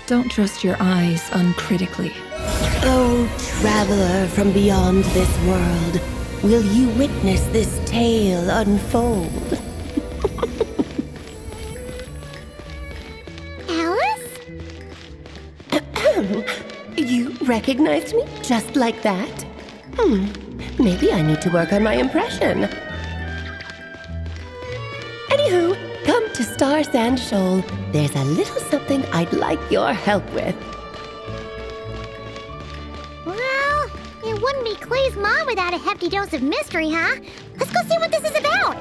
Don't trust your eyes uncritically. Oh, traveler from beyond this world, will you witness this tale unfold? Alice? You recognized me just like that? Maybe I need to work on my impression. Anywho, come to Star Sand Shoal. There's a little something I'd like your help with. Well, it wouldn't be Clay's mom without a hefty dose of mystery, huh? Let's go see what this is about.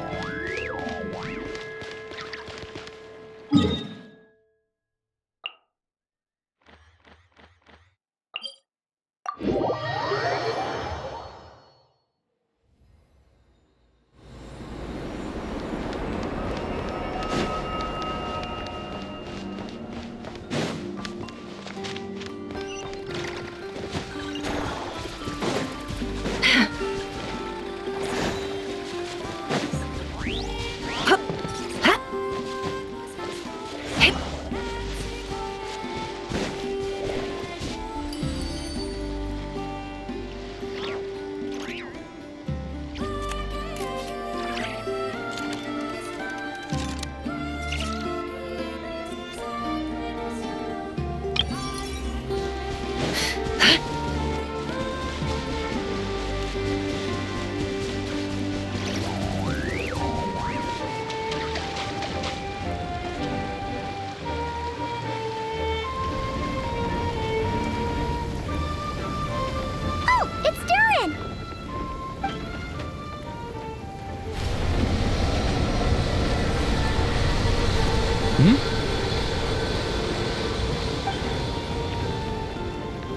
Oh, it's Durin!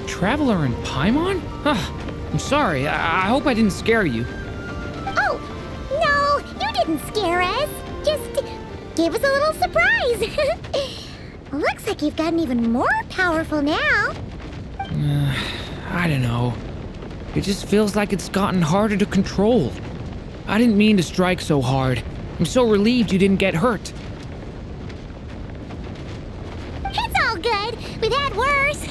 Traveler in Paimon? I'm sorry. I hope I didn't scare you. Oh, no, you didn't scare us. Just gave us a little surprise. Looks like you've gotten even more powerful now. I don't know. It just feels like it's gotten harder to control. I didn't mean to strike so hard. I'm so relieved you didn't get hurt. It's all good. We've had worse.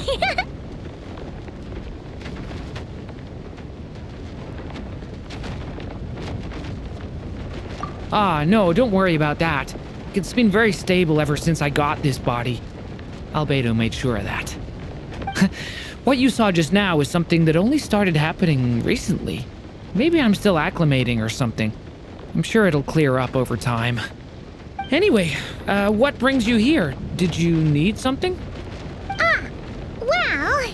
No, don't worry about that. It's been very stable ever since I got this body. Albedo made sure of that. What you saw just now is something that only started happening recently. Maybe I'm still acclimating or something. I'm sure it'll clear up over time. Anyway, what brings you here? Did you need something? Well,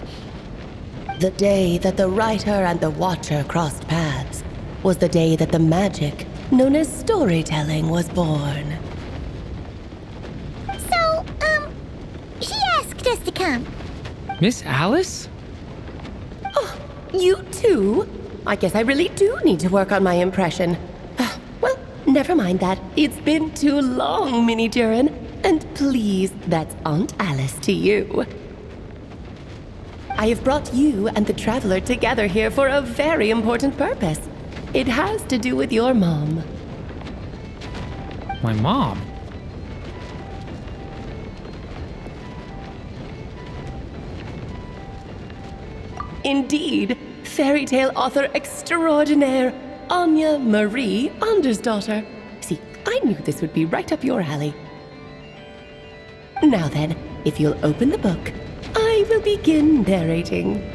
The day that the writer and the watcher crossed paths was the day that the magic known as storytelling was born. so, she asked us to come. Miss Alice? You too? I guess I really do need to work on my impression. Well, never mind that. It's been too long, Mini Durin. And please, that's Aunt Alice to you. I have brought you and the Traveler together here for a very important purpose. It has to do with your mom. My mom? Indeed, fairy tale author extraordinaire, Anya Marie Andersdaughter. See, I knew this would be right up your alley. Now then, if you'll open the book, I will begin narrating.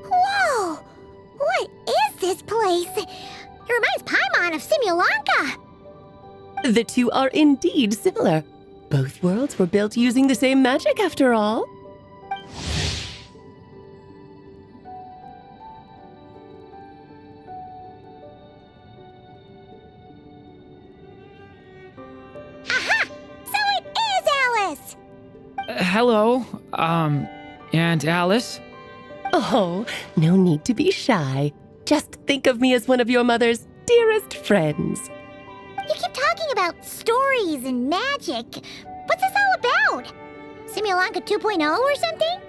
Whoa! What is this place? It reminds Paimon of Simulanka. The two are indeed similar. Both worlds were built using the same magic after all. Aha! So it is Alice! Hello, Aunt Alice? Oh, no need to be shy. Just think of me as one of your mother's dearest friends. You keep talking about about stories and magic. What's this all about? Simulanka 2.0 or something?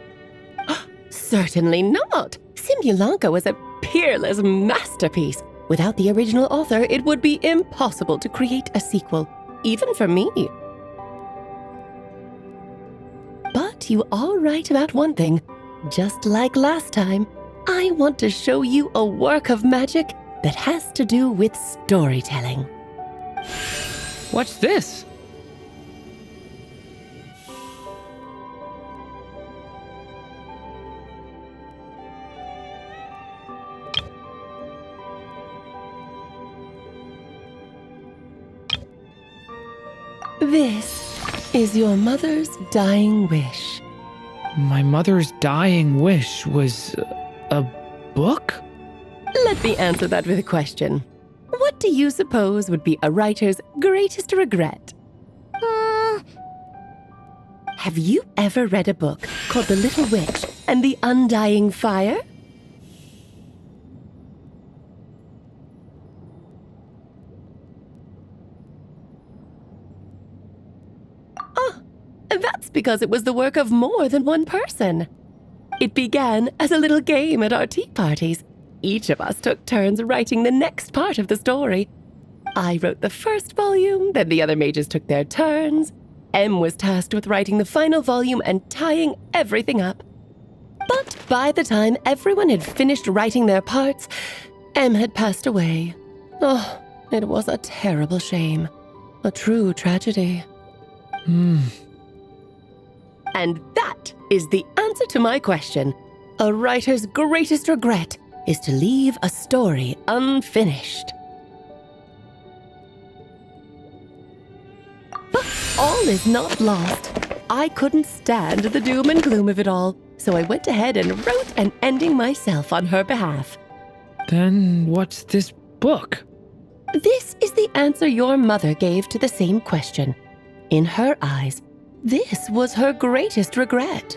Certainly not. Simulanka was a peerless masterpiece. Without the original author, it would be impossible to create a sequel, even for me. But you are right about one thing. Just like last time, I want to show you a work of magic that has to do with storytelling. What's this? This is your mother's dying wish. My mother's dying wish was a book? Let me answer that with a question. What do you suppose would be a writer's greatest regret? Have you ever read a book called The Little Witch and the Undying Fire? That's because it was the work of more than one person. It began as a little game at our tea parties. Each of us took turns writing the next part of the story. I wrote the first volume, then the other mages took their turns. Em was tasked with writing the final volume and tying everything up. But by the time everyone had finished writing their parts, Em had passed away. Oh, it was a terrible shame. A true tragedy. And that is the answer to my question. A writer's greatest regret is to leave a story unfinished. But all is not lost. I couldn't stand the doom and gloom of it all, so I went ahead and wrote an ending myself on her behalf. Then what's this book? This is the answer your mother gave to the same question. In her eyes, this was her greatest regret.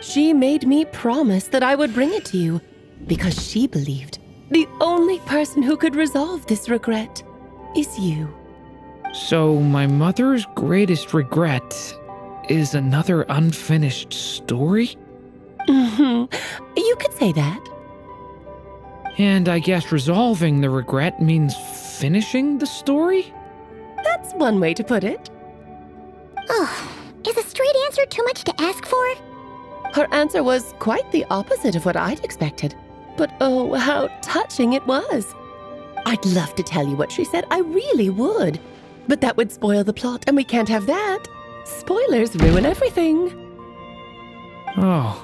She made me promise that I would bring it to you because she believed the only person who could resolve this regret is you. So my mother's greatest regret is another unfinished story? You could say that. And I guess resolving the regret means finishing the story? That's one way to put it. Oh, is a straight answer too much to ask for? Her answer was quite the opposite of what I'd expected. But oh, how touching it was. I'd love to tell you what she said, I really would. But that would spoil the plot, and we can't have that. Spoilers ruin everything. Oh.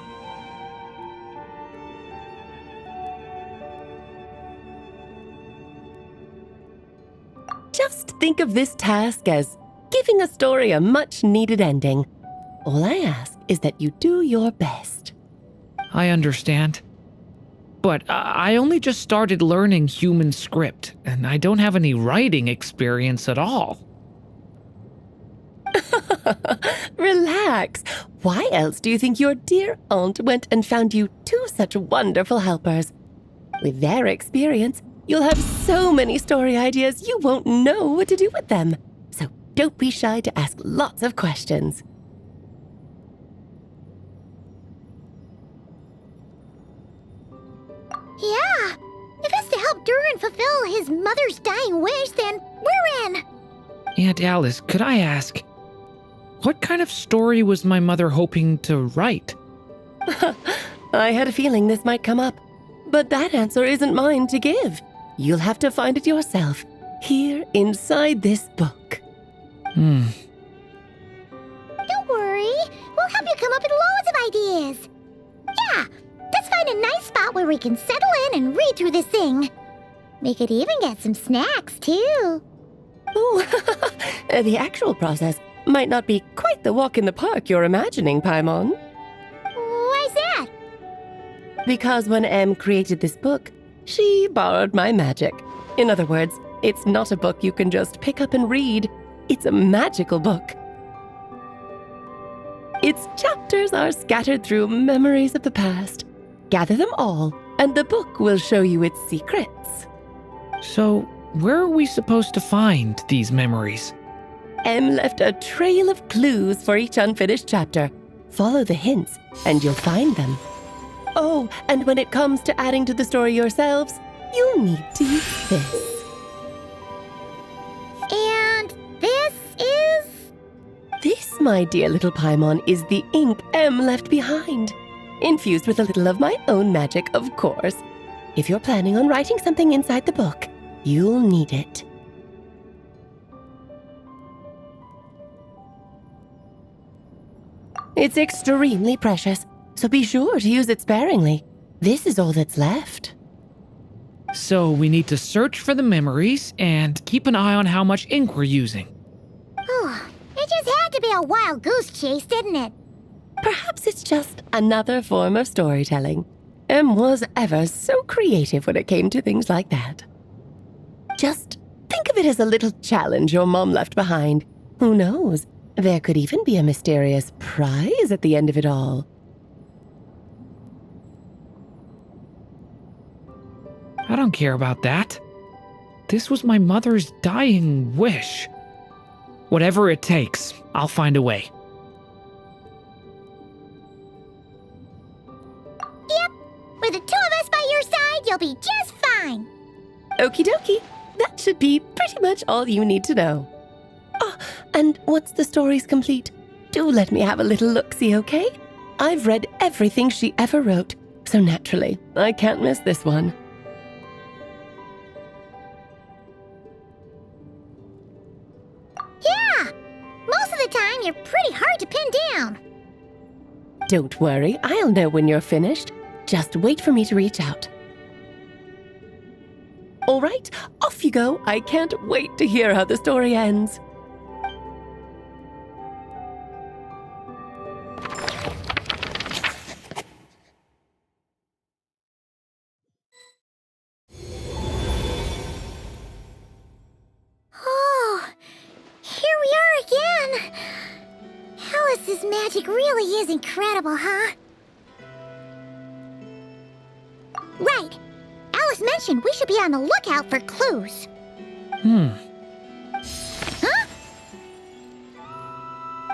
Just think of this task as giving a story a much-needed ending. All I ask is that you do your best. I understand. But I only just started learning human script, and I don't have any writing experience at all. Relax. Why else do you think your dear aunt went and found you two such wonderful helpers? With their experience, you'll have so many story ideas you won't know what to do with them. So don't be shy to ask lots of questions. Yeah, if it's to help Durin fulfill his mother's dying wish, then we're in. Aunt Alice, could I ask, what kind of story was my mother hoping to write? I had a feeling this might come up, but that answer isn't mine to give. You'll have to find it yourself, here inside this book. Don't worry, we'll help you come up with loads of ideas. Yeah, let's find a nice spot where we can settle in and read through this thing. We could even get some snacks, too. Oh, the actual process might not be quite the walk in the park you're imagining, Paimon. Why's that? Because when Em created this book, she borrowed my magic. In other words, it's not a book you can just pick up and read. It's a magical book. Its chapters are scattered through memories of the past. Gather them all, and the book will show you its secrets. So, where are we supposed to find these memories? M left a trail of clues for each unfinished chapter. Follow the hints, and you'll find them. Oh, and when it comes to adding to the story yourselves, you'll need to use this. And this is... This, my dear little Paimon, is the ink M left behind. Infused with a little of my own magic, of course. If you're planning on writing something inside the book, you'll need it. It's extremely precious, so be sure to use it sparingly. This is all that's left. So we need to search for the memories and keep an eye on how much ink we're using. Oh, it just had to be a wild goose chase, didn't it? Perhaps it's just another form of storytelling. M was ever so creative when it came to things like that. Just think of it as a little challenge your mom left behind. Who knows? There could even be a mysterious prize at the end of it all. I don't care about that. This was my mother's dying wish. Whatever it takes, I'll find a way. Yep. With the two of us by your side, you'll be just fine. Okie dokie. That should be pretty much all you need to know. Oh, and once the story's complete, do let me have a little look-see, okay? I've read everything she ever wrote, so naturally, I can't miss this one. Yeah. Most of the time, you're pretty hard to pin down. Don't worry, I'll know when you're finished. Just wait for me to reach out. All right, off you go. I can't wait to hear how the story ends. Oh, here we are again. Alice's magic really is incredible, huh? Right. Alice mentioned we should be on the lookout for clues. Huh?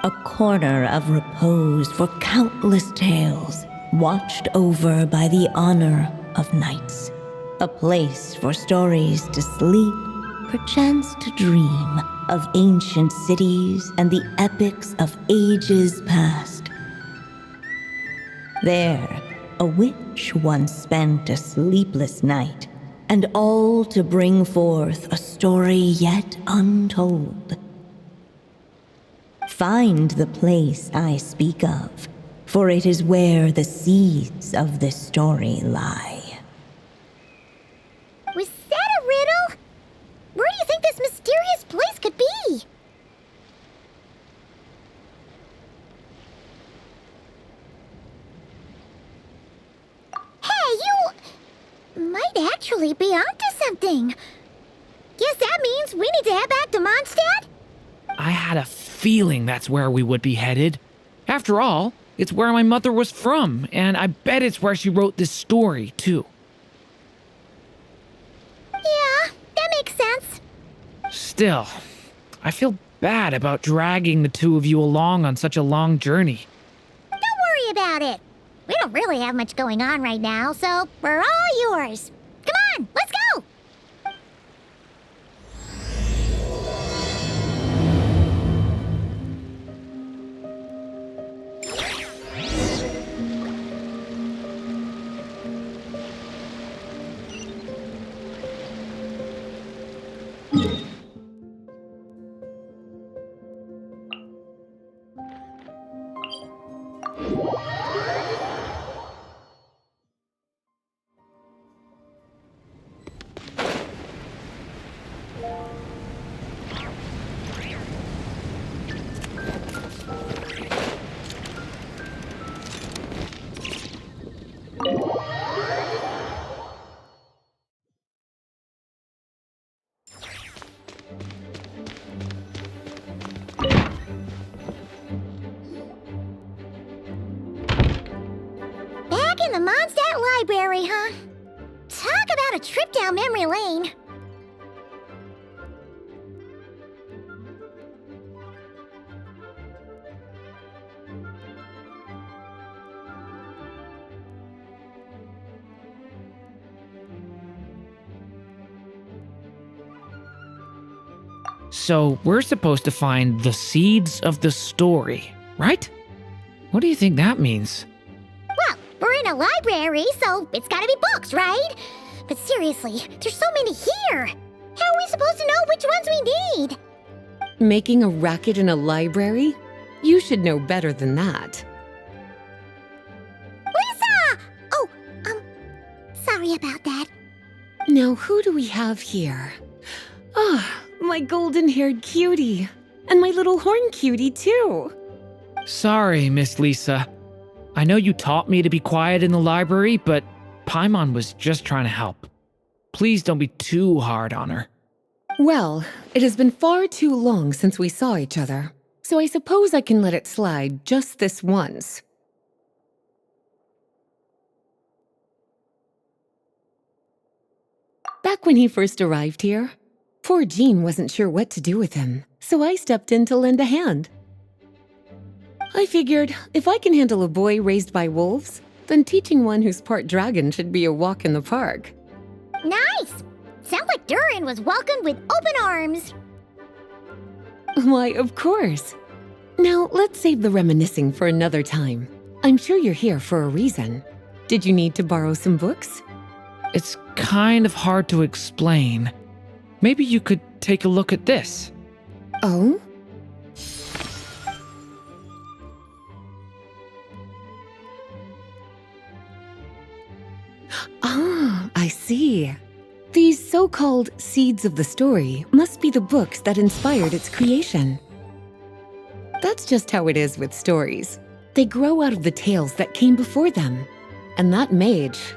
A corner of repose for countless tales, watched over by the honor of knights. A place for stories to sleep, perchance to dream of ancient cities and the epics of ages past. There, a witch once spent a sleepless night, and all to bring forth a story yet untold. Find the place I speak of, for it is where the seeds of this story lie. Was that a riddle? Where do you think this mysterious place could be? Hey, you might actually be onto something. Guess that means we need to head back to Mondstadt? I had a feeling that's where we would be headed. After all, it's where my mother was from, and I bet it's where she wrote this story, too. Yeah, that makes sense. Still, I feel bad about dragging the two of you along on such a long journey. Don't worry about it. We don't really have much going on right now, so we're all yours. Come on, let's go! Back in the Mondstadt Library, huh? Talk about a trip down memory lane. So we're supposed to find the seeds of the story, right? What do you think that means? Well, we're in a library, so it's gotta be books, right? But seriously, there's so many here. How are we supposed to know which ones we need? Making a racket in a library? You should know better than that. Lisa! Oh, sorry about that. Now, who do we have here? Ah, my golden-haired cutie. And my little horn cutie, too. Sorry, Miss Lisa. I know you taught me to be quiet in the library, but Paimon was just trying to help. Please don't be too hard on her. Well, it has been far too long since we saw each other, so I suppose I can let it slide just this once. Back when he first arrived here, poor Jean wasn't sure what to do with him, so I stepped in to lend a hand. I figured if I can handle a boy raised by wolves, then teaching one who's part dragon should be a walk in the park. Nice! Sounds like Durin was welcomed with open arms. Why, of course. Now, let's save the reminiscing for another time. I'm sure you're here for a reason. Did you need to borrow some books? It's kind of hard to explain. Maybe you could take a look at this. Oh? Ah, I see. These so-called seeds of the story must be the books that inspired its creation. That's just how it is with stories. They grow out of the tales that came before them. And that mage,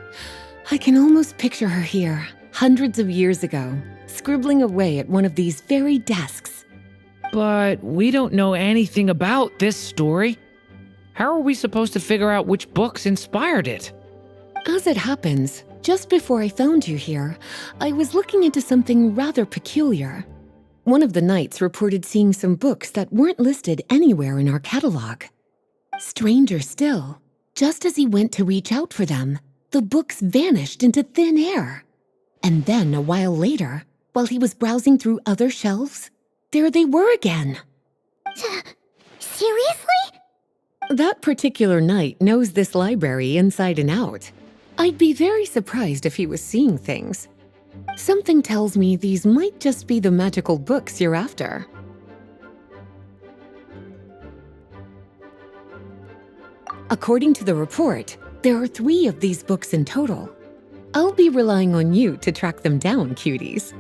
I can almost picture her here, hundreds of years ago, scribbling away at one of these very desks. But we don't know anything about this story. How are we supposed to figure out which books inspired it? As it happens, just before I found you here, I was looking into something rather peculiar. One of the knights reported seeing some books that weren't listed anywhere in our catalog. Stranger still, just as he went to reach out for them, the books vanished into thin air. And then a while later, while he was browsing through other shelves, there they were again. Seriously? That particular knight knows this library inside and out. I'd be very surprised if he was seeing things. Something tells me these might just be the magical books you're after. According to the report, there are 3 of these books in total. I'll be relying on you to track them down, cuties.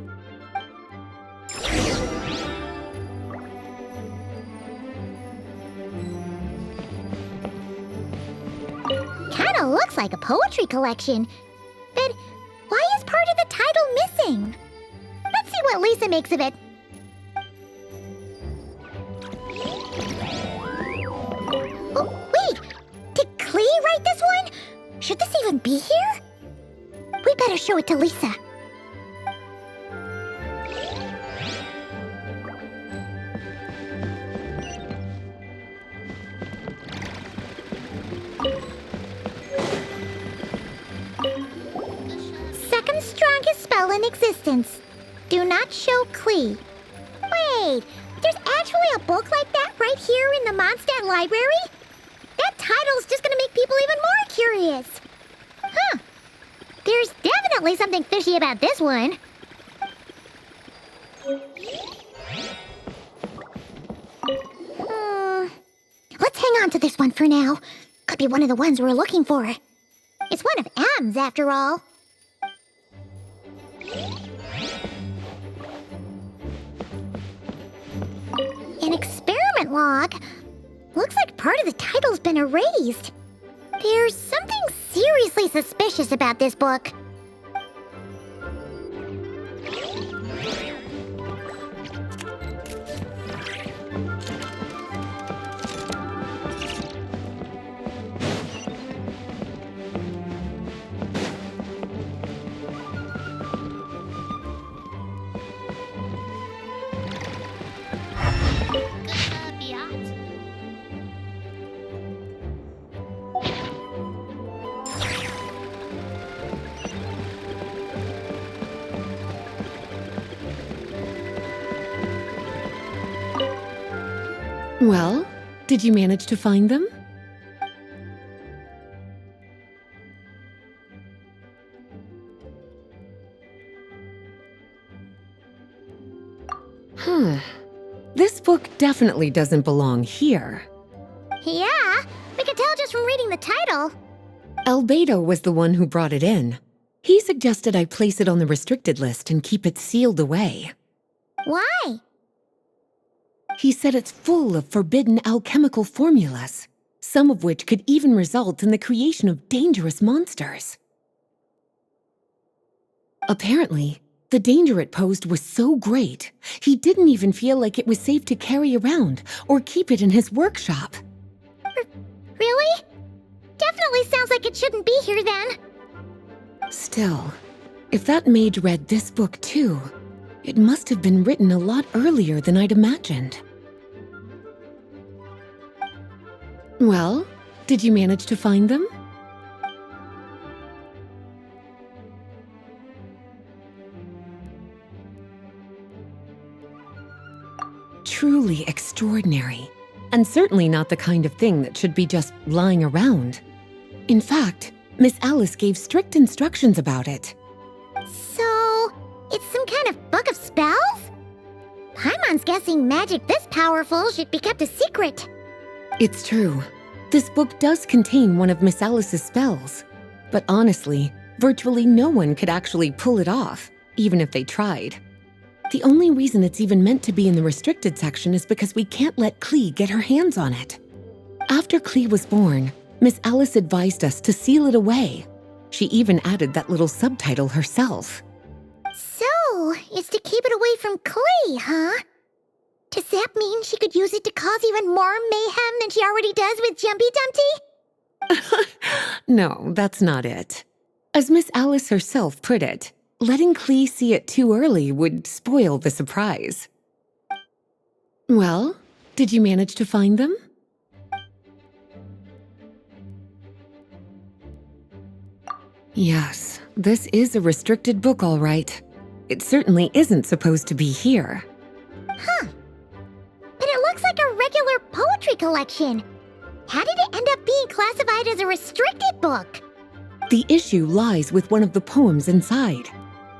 Kinda looks like a poetry collection. But why is part of the title missing? Let's see what Lisa makes of it. Oh, wait! Did Klee write this one? Should this even be here? We better show it to Lisa. Second strongest spell in existence. Do not show Klee. Wait, there's actually a book like that right here in the Mondstadt library? That title's just gonna make people even more curious. Huh. There's definitely something fishy about this one. Let's hang on to this one for now. Could be one of the ones we're looking for. It's one of M's, after all. An experiment log? Looks like part of the title's been erased. There's something seriously suspicious about this book. Well, did you manage to find them? This book definitely doesn't belong here. Yeah, we could tell just from reading the title. Rubedo was the one who brought it in. He suggested I place it on the restricted list and keep it sealed away. Why? He said it's full of forbidden alchemical formulas, some of which could even result in the creation of dangerous monsters. Apparently, the danger it posed was so great, he didn't even feel like it was safe to carry around or keep it in his workshop. Really? Definitely sounds like it shouldn't be here then. Still, if that mage read this book too, it must have been written a lot earlier than I'd imagined. Well, did you manage to find them? Truly extraordinary, and certainly not the kind of thing that should be just lying around. In fact, Miss Alice gave strict instructions about it. So, it's some kind of book of spells? Paimon's guessing magic this powerful should be kept a secret. It's true. This book does contain one of Miss Alice's spells. But honestly, virtually no one could actually pull it off, even if they tried. The only reason it's even meant to be in the restricted section is because we can't let Klee get her hands on it. After Klee was born, Miss Alice advised us to seal it away. She even added that little subtitle herself. So, it's to keep it away from Klee, huh? Does that mean she could use it to cause even more mayhem than she already does with Jumpy Dumpty? No, that's not it. As Miss Alice herself put it, letting Klee see it too early would spoil the surprise. Well, did you manage to find them? Yes, this is a restricted book, all right. It certainly isn't supposed to be here. Huh. But it looks like a regular poetry collection. How did it end up being classified as a restricted book? The issue lies with one of the poems inside.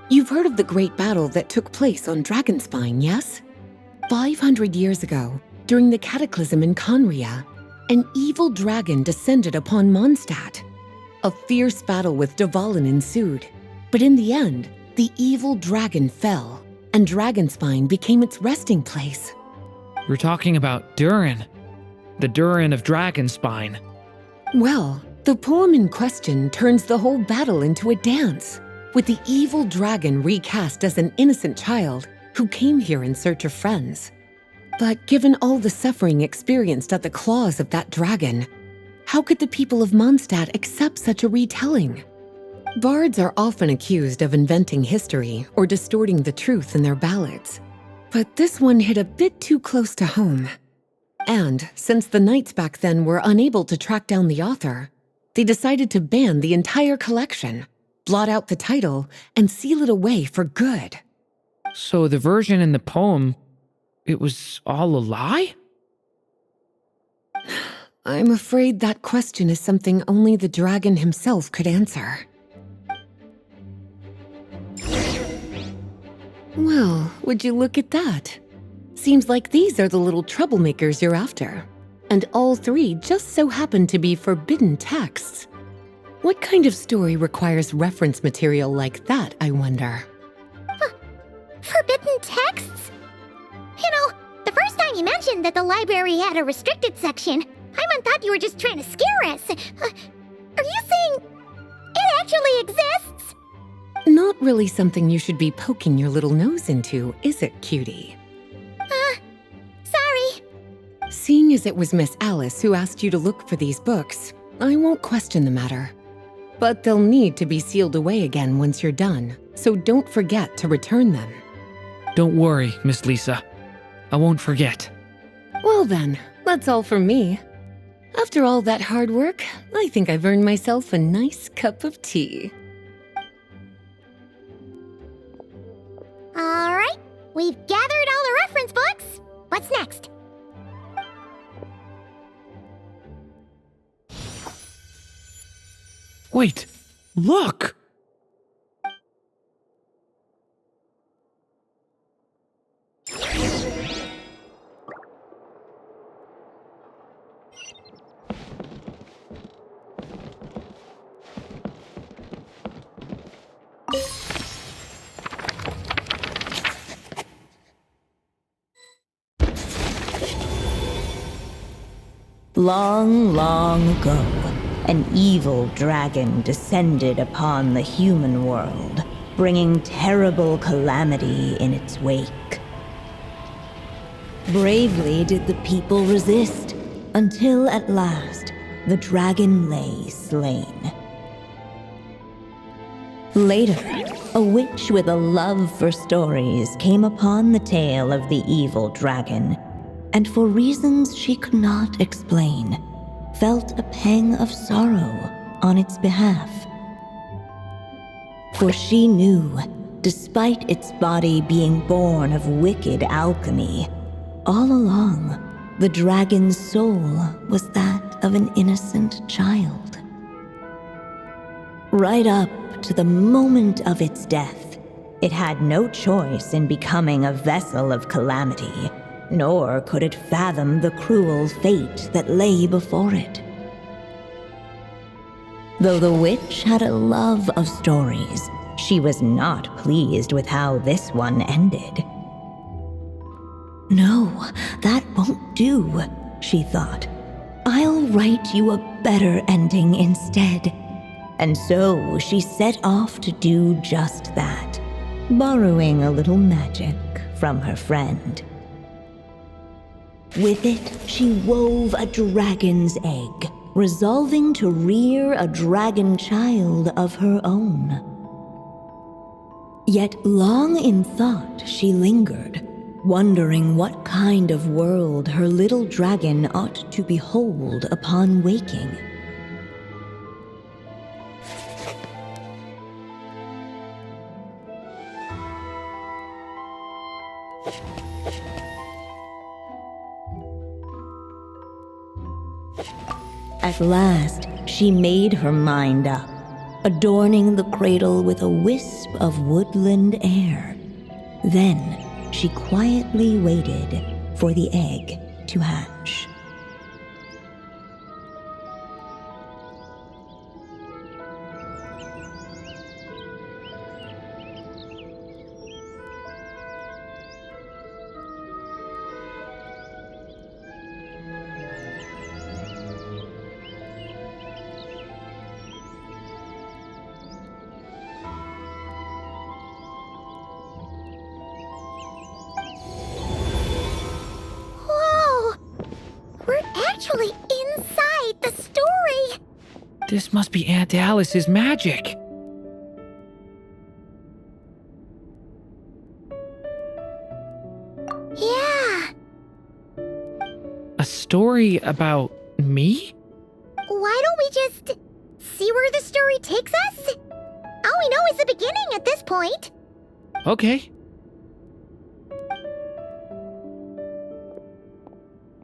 You've heard of the great battle that took place on Dragonspine, yes? 500 years ago, during the cataclysm in Conria, an evil dragon descended upon Mondstadt. A fierce battle with Dvalin ensued, but in the end, the evil dragon fell, and Dragonspine became its resting place. We're talking about Durin. The Durin of Dragonspine. Well, the poem in question turns the whole battle into a dance, with the evil dragon recast as an innocent child who came here in search of friends. But given all the suffering experienced at the claws of that dragon, how could the people of Mondstadt accept such a retelling? Bards are often accused of inventing history or distorting the truth in their ballads, but this one hit a bit too close to home. And since the knights back then were unable to track down the author, they decided to ban the entire collection, blot out the title, and seal it away for good. So the version in the poem, it was all a lie? I'm afraid that question is something only the dragon himself could answer. Well, would you look at that? Seems like these are the little troublemakers you're after. And all three just so happen to be forbidden texts. What kind of story requires reference material like that, I wonder? Forbidden texts? You know, the first time you mentioned that the library had a restricted section, Paimon thought you were just trying to scare us. Are you saying it actually exists? Not really something you should be poking your little nose into, is it, cutie? Sorry. Seeing as it was Miss Alice who asked you to look for these books, I won't question the matter. But they'll need to be sealed away again once you're done, so don't forget to return them. Don't worry, Miss Lisa. I won't forget. Well then, that's all from me. After all that hard work, I think I've earned myself a nice cup of tea. All right, we've gathered all the reference books. What's next? Wait, look! Long, long ago, an evil dragon descended upon the human world, bringing terrible calamity in its wake. Bravely did the people resist, until at last, the dragon lay slain. Later, a witch with a love for stories came upon the tale of the evil dragon, and for reasons she could not explain, felt a pang of sorrow on its behalf. For she knew, despite its body being born of wicked alchemy, all along, the dragon's soul was that of an innocent child. Right up to the moment of its death, it had no choice in becoming a vessel of calamity, nor could it fathom the cruel fate that lay before it. Though the witch had a love of stories, she was not pleased with how this one ended. No, that won't do, she thought. I'll write you a better ending instead. And so she set off to do just that, borrowing a little magic from her friend. With it, she wove a dragon's egg, resolving to rear a dragon child of her own. Yet long in thought she lingered, wondering what kind of world her little dragon ought to behold upon waking. At last, she made her mind up, adorning the cradle with a wisp of woodland air. Then, she quietly waited for the egg to hatch. Actually inside the story! This must be Aunt Alice's magic. Yeah. A story about me? Why don't we just see where the story takes us? All we know is the beginning at this point. Okay.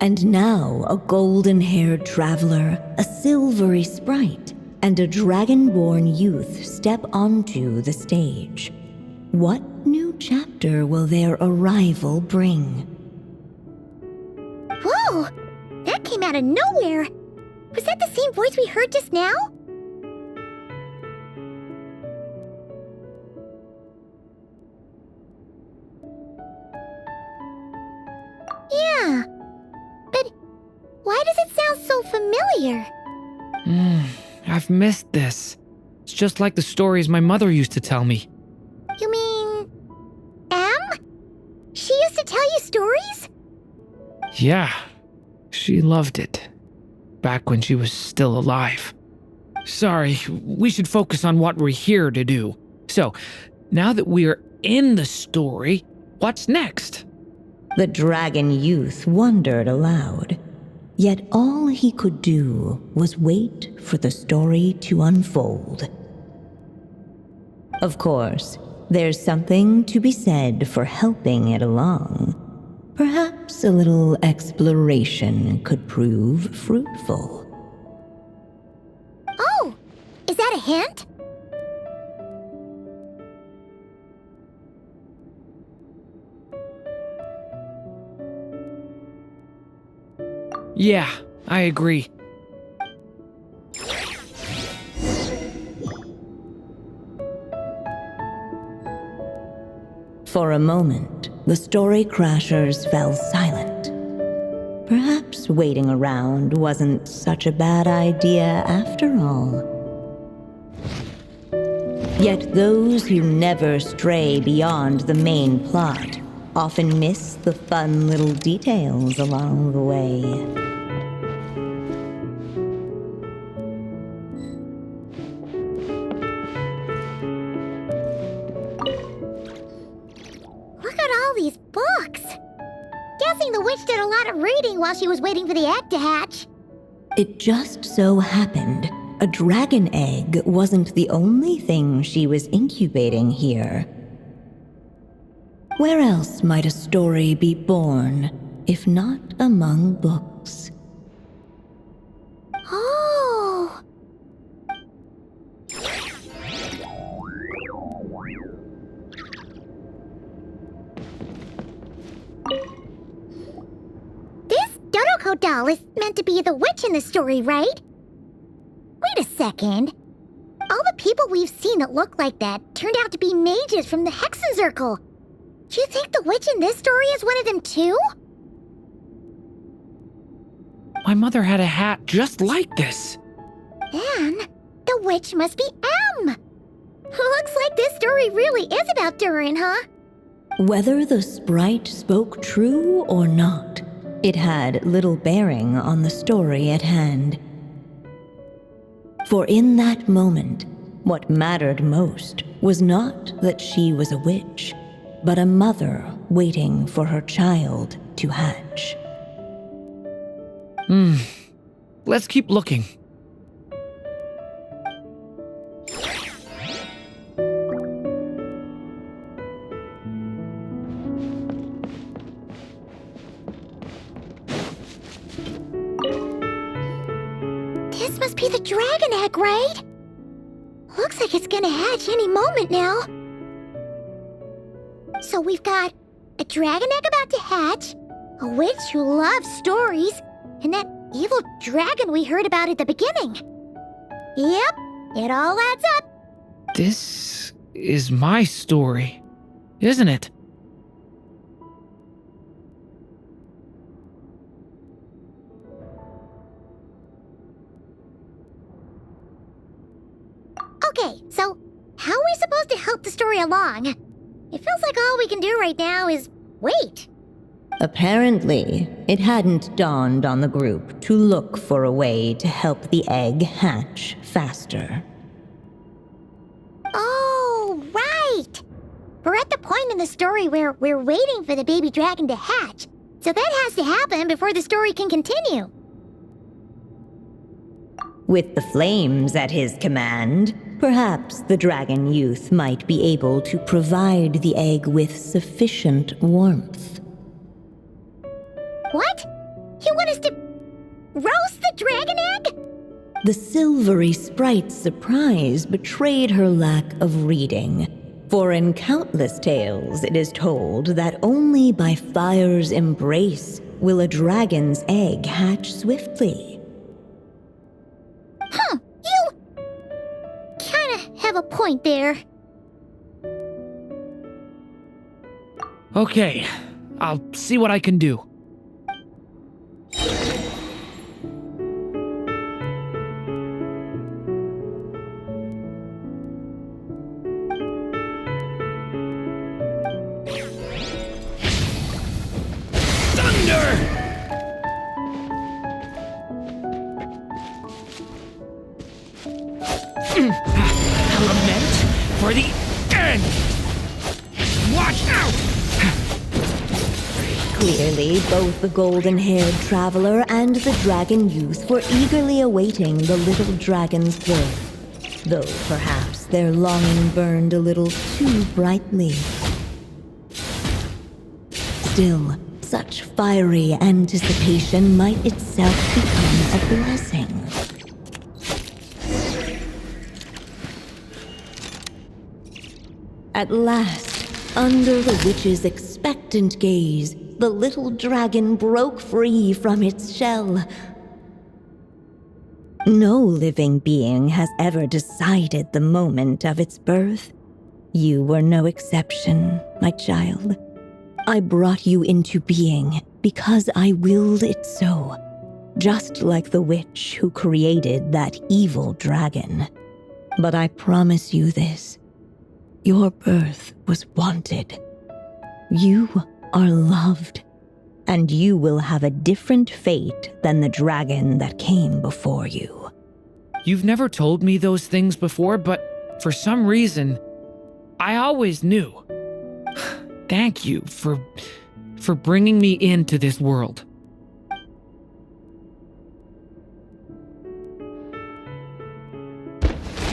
And now a golden-haired traveler, a silvery sprite, and a dragon-born youth step onto the stage. What new chapter will their arrival bring? Whoa! That came out of nowhere! Was that the same voice we heard just now? Yeah. But why does it sound so familiar? I've missed this. It's just like the stories my mother used to tell me. You mean... Em? She used to tell you stories? Yeah, she loved it. Back when she was still alive. Sorry, we should focus on what we're here to do. So, now that we're in the story, what's next? The dragon youth wondered aloud. Yet all he could do was wait for the story to unfold. Of course, there's something to be said for helping it along. Perhaps a little exploration could prove fruitful. Oh! Is that a hint? Yeah, I agree. For a moment, the story crashers fell silent. Perhaps waiting around wasn't such a bad idea after all. Yet those who never stray beyond the main plot often miss the fun little details along the way. Look at all these books. Guessing the witch did a lot of reading while she was waiting for the egg to hatch. It just so happened a dragon egg wasn't the only thing she was incubating here. Where else might a story be born, if not among books? Oh! This Draco doll is meant to be the witch in the story, right? Wait a second. All the people we've seen that look like that turned out to be mages from the Hexen Circle. Do you think the witch in this story is one of them too? My mother had a hat just like this. Then, the witch must be M. Looks like this story really is about Durin, huh? Whether the sprite spoke true or not, it had little bearing on the story at hand. For in that moment, what mattered most was not that she was a witch, but a mother waiting for her child to hatch. Let's keep looking. This must be the dragon egg, right? Looks like it's gonna hatch any moment now. So we've got a dragon egg about to hatch, a witch who loves stories, and that evil dragon we heard about at the beginning. Yep, it all adds up. This is my story, isn't it? Okay, so how are we supposed to help the story along? It feels like all we can do right now is wait. Apparently, it hadn't dawned on the group to look for a way to help the egg hatch faster. Oh, right! We're at the point in the story where we're waiting for the baby dragon to hatch, so that has to happen before the story can continue. With the flames at his command, perhaps the dragon youth might be able to provide the egg with sufficient warmth. What? You want us to roast the dragon egg? The silvery sprite's surprise betrayed her lack of reading, for in countless tales it is told that only by fire's embrace will a dragon's egg hatch swiftly. Huh, you kinda have a point there. Okay, I'll see what I can do. Lament for the end! Watch out! Clearly, both the golden-haired traveler and the dragon youth were eagerly awaiting the little dragon's birth, though perhaps their longing burned a little too brightly. Still, such fiery anticipation might itself become a blessing. At last, under the witch's expectant gaze, the little dragon broke free from its shell. No living being has ever decided the moment of its birth. You were no exception, my child. I brought you into being because I willed it so, just like the witch who created that evil dragon. But I promise you this. Your birth was wanted. You are loved, and you will have a different fate than the dragon that came before you. You've never told me those things before, but for some reason, I always knew. Thank you for bringing me into this world.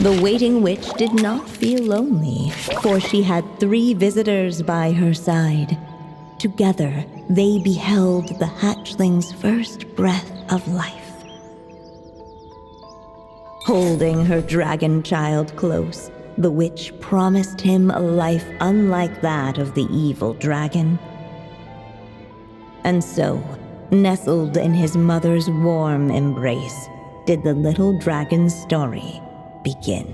The waiting witch did not feel lonely, for she had 3 visitors by her side. Together, they beheld the hatchling's first breath of life. Holding her dragon child close, the witch promised him a life unlike that of the evil dragon. And so, nestled in his mother's warm embrace, did the little dragon's story begin.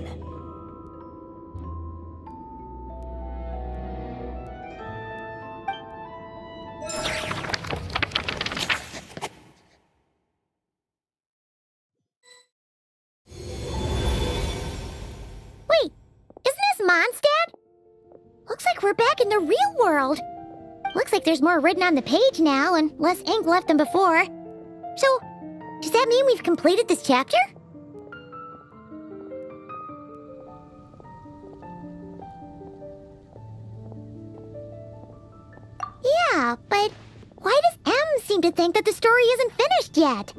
Wait, isn't this Mondstadt? Looks like we're back in the real world. Looks like there's more written on the page now and less ink left than before. So, does that mean we've completed this chapter? Yeah, but why does M seem to think that the story isn't finished yet?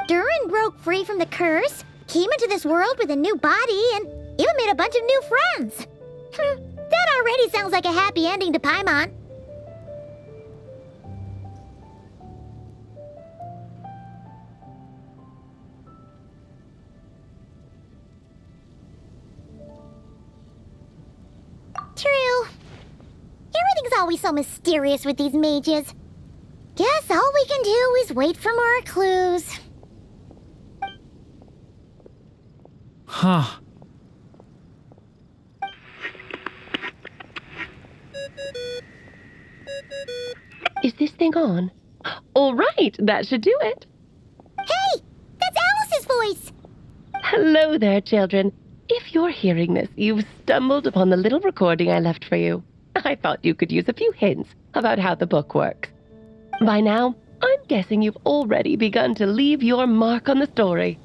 Durin broke free from the curse, came into this world with a new body, and even made a bunch of new friends. That already sounds like a happy ending to Paimon. True. Everything's always so mysterious with these mages. Guess all we can do is wait for more clues. Huh. Is this thing on? All right, that should do it. Hey! That's Alice's voice! Hello there, children. If you're hearing this, you've stumbled upon the little recording I left for you. I thought you could use a few hints about how the book works. By now, I'm guessing you've already begun to leave your mark on the story.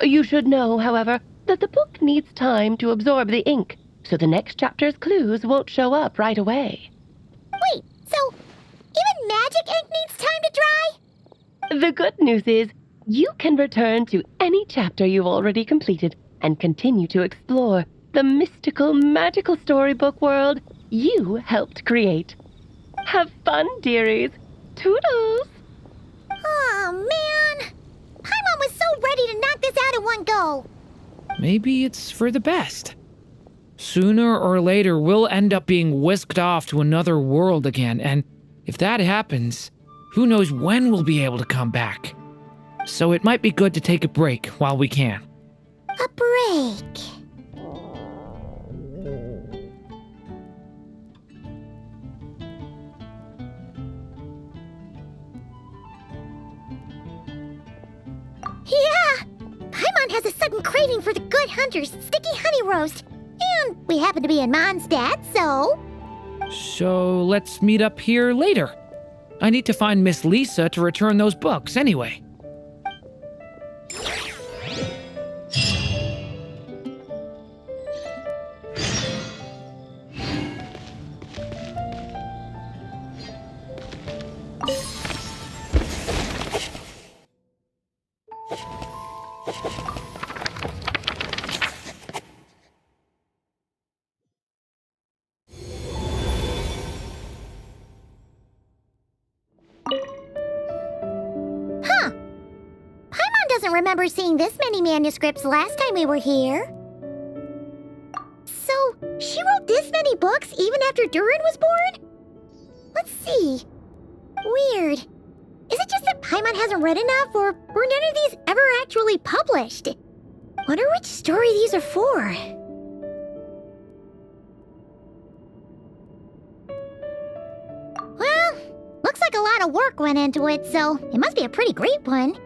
You should know, however, that the book needs time to absorb the ink, so the next chapter's clues won't show up right away. Wait, so even magic ink needs time to dry? The good news is, you can return to any chapter you've already completed and continue to explore the mystical, magical storybook world you helped create. Have fun, dearies. Toodles! Oh, man! Paimon was so ready to knock this out in one go. Maybe it's for the best. Sooner or later, we'll end up being whisked off to another world again, and if that happens, who knows when we'll be able to come back. So it might be good to take a break while we can. A break. Yeah! Paimon has a sudden craving for the good hunter's sticky honey roast. And we happen to be in Mondstadt, so... So let's meet up here later. I need to find Miss Lisa to return those books anyway. Doesn't remember seeing this many manuscripts last time we were here. So, she wrote this many books even after Durin was born? Let's see. Weird. Is it just that Paimon hasn't read enough, or were none of these ever actually published? Wonder which story these are for. Well, looks like a lot of work went into it, so it must be a pretty great one.